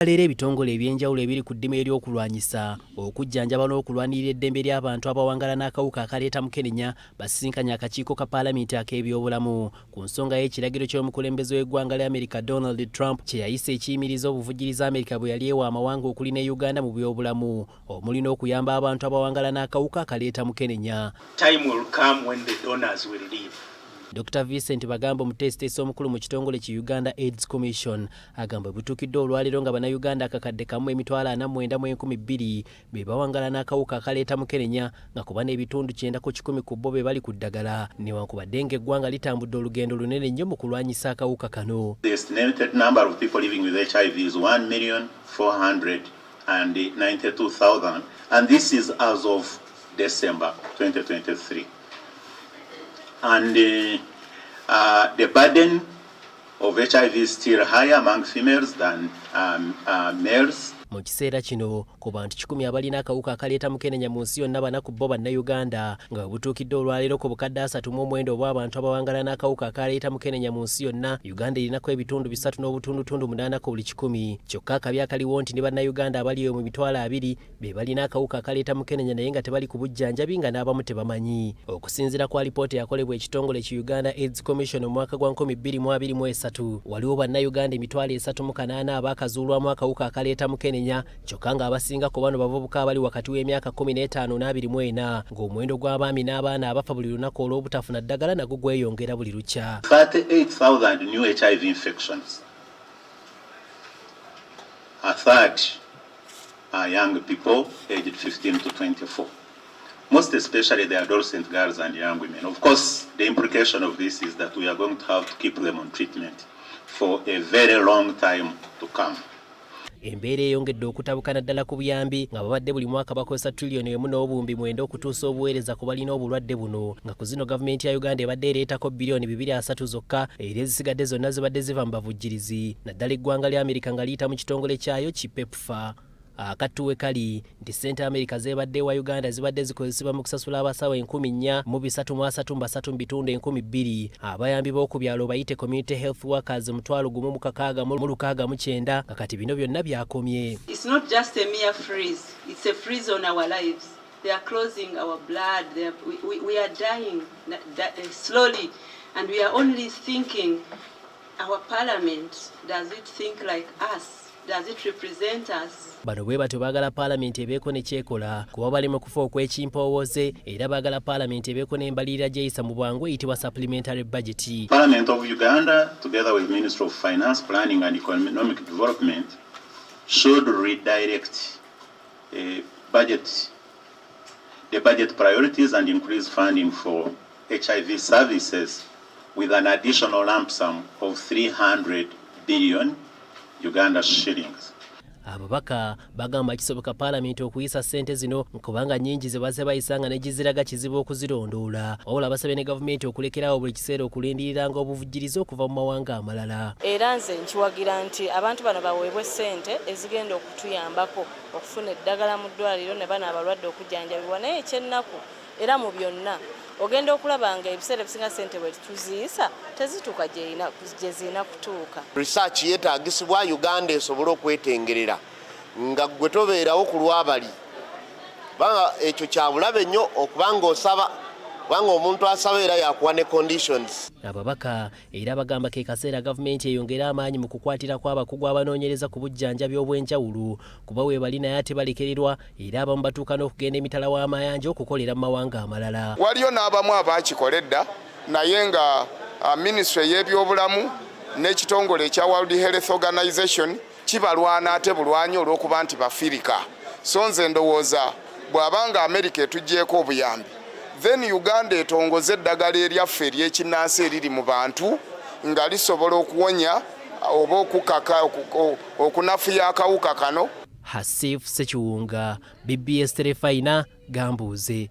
Leero ebitongole ebyenjawulo ebiri ku ddimu ery'okulwanyisa okujjanjaba n'okulwanirira eddembe ly'abantu abawangala n'akawuka akaleeta mukenenya basisinkanye akakiiko ka paalamenti ak'ebyobulamu ku nsonga y'ekiragiro ky'omukulembeze w'eggwanga lya Amerika Donald Trump kye yayise ekiyimiriza obuvujjirizi Amerika bwe yali ewa amawanga okuli ne Uganda mu byobulamu omuli n'okuyamba abantu abawangala n'akawuka akaleeta mukenenya. Time will come when the donors will leave. Dr. Vincent Bagambo muteesiteesi omukulu mu kitongole ki Uganda AIDS Commission agamba butuukidde olwaleero nga bannayuganda akakadde kamu emitwalo 49,200 be bawangala n'akawuka akaleeta mukenenya nga kuba n'ebitundu 9 ku bo be bali ku ddagala newankubadde ng'eggwanga litambudde olugendo lunene nnyo mu kulwanyisa akawuka kano. The estimated number of people living with HIV is 1,492,000 and this is as of December 2023. And the burden of HIV is still higher among females than males. Mu kiseera kino ku bantu 10 abalina akawuka akaleeta mukenenya mu nsi yonna bana ku bo bannayuganda nga butuukidde olwaleero ku bukadde 30 obw'abantu abawangala n'akawuka akaleeta mukenenya mu nsi yonna. Uganda erinako ebitundu 3.8 ku buli 100 kyokka akabi akaliwo nti ne bannayuganda abali mu mitwalo 2 be balina akawuka akaleeta mukenenya naye nga tebali ku bujjanjabi nga n'abamu tebamanyi. Okusinziira kwa lipoota yakolebwa ekitongole ki Uganda AIDS Commission mu mwaka gwa 2023 waliwo bannayuganda emitwalo 38 abaakazuulwamu akawuka akaleeta mukenenya kyokka nga abasinga ku bano bavubuka abali wakati w'emyaka 15 n'24 ng'omuwendo gw'abaami n'abaana abafa buli lunaku olw'obutafuna ddagala nagwo gweyongera buli lukya. 38,000 new HIV infections. A third are young people aged 15 to 24. Most especially the adolescent girls and young women. Of course, the implication of this is that we are going to have to keep them on treatment for a very long time to come. Embeera eyongedde okutabukana ddala ku buyambi nga babadde buli mwaka bakozesa triliyoni 1.9 okutuusa obuweereza ku balina obulwadde buno nga ku zino gavumenti ya Uganda ebadde ereetako bilioni 2.3 zokka era ezisigadde zonna zibadde ziva mu bavujjirizi naddala eggwanga lya Amerika nga liyita mu kitongole kyayo ki PEPFAR. Akattuwe kali nti ssente Amerika zeebadde wa Uganda zibadde zikozesebwa mu kusasula abasawo 4,332 abayambi b'oku byalo bayite community health workers 1,669 nga kati bino byonna byakomye. It's not just a mere freeze, it's a freeze on our lives. They are closing our blood. We are dying slowly and we are only thinking, our parliament, does it think like us? Does it represent us? Bano bwe batyo baagala paalamenti ebeeko ne kyekola kuba bali mu kufa okw'ekimpoowoze era baagala paalamenti ebeeko n'embalirira gy'eyisa mu bwangu eyitibwa supplementary budget. Parliament of Uganda, together with Ministry of Finance, Planning and Economic Development, should redirect the budget priorities and increase funding for HIV services with an additional lump sum of 300 billion Uganda shillings. Ababaka bagamba kisoboka paalamenti okuyisa ssente zino kubanga nnyingi ze bazze bayisanga ne giziraga kizibu okuzirondoola wabula basabye ne gavumenti okulekerawo buli kiseera okulindiriranga obuvujjirizi okuva mu mawanga amalala. Era nze nkiwagira nti abantu bano baweebwe ssente ezigenda okutuyambako okufuna eddagala mu ddwaliro ne bano abalwadde okujjanjabibwa naye ekyennaku era mu byonna ogenda okulaba nga ebiseera ebisinga ssente bwe tuziisa tezituuka gye zirina kutuuka. Research yeetaagisibwa Uganda esobole okwetengerera nga gwe tobeerawo ku lwabali kubanga ekyo kya bulabe nnyo okubanga osaba kubanga omuntu asaba era yakuwa ne conditions. Ababaka era bagamba ke kaseera gavumenti eyongera amaanyi mu kukwatira kw'abakugu abanoonyereza ku bujjanjabi obw'enjawulo kuba weebali naye ate balekererwa era abamu batuuka n'okugenda emitala w'amayanja okukolera mu mawanga amalala. Waliyo n'abamu abakikoledda naye nga Ministry y'ebyobulamu n'ekitongole ekya World Health Organization kibalwana ate bulwanyi olw'okuba nti bafirika. So nze ndowooza bw'abanga Amerika etuggyeko obuyambi then Uganda etongoze eddagala eryaffe ery'ekinnansi eriri mu bantu nga lisobola okuwonya oba okukaka okunafuya akawuka kano. Hasif Sekiwunga, BBS Terefayina, Gambuuze.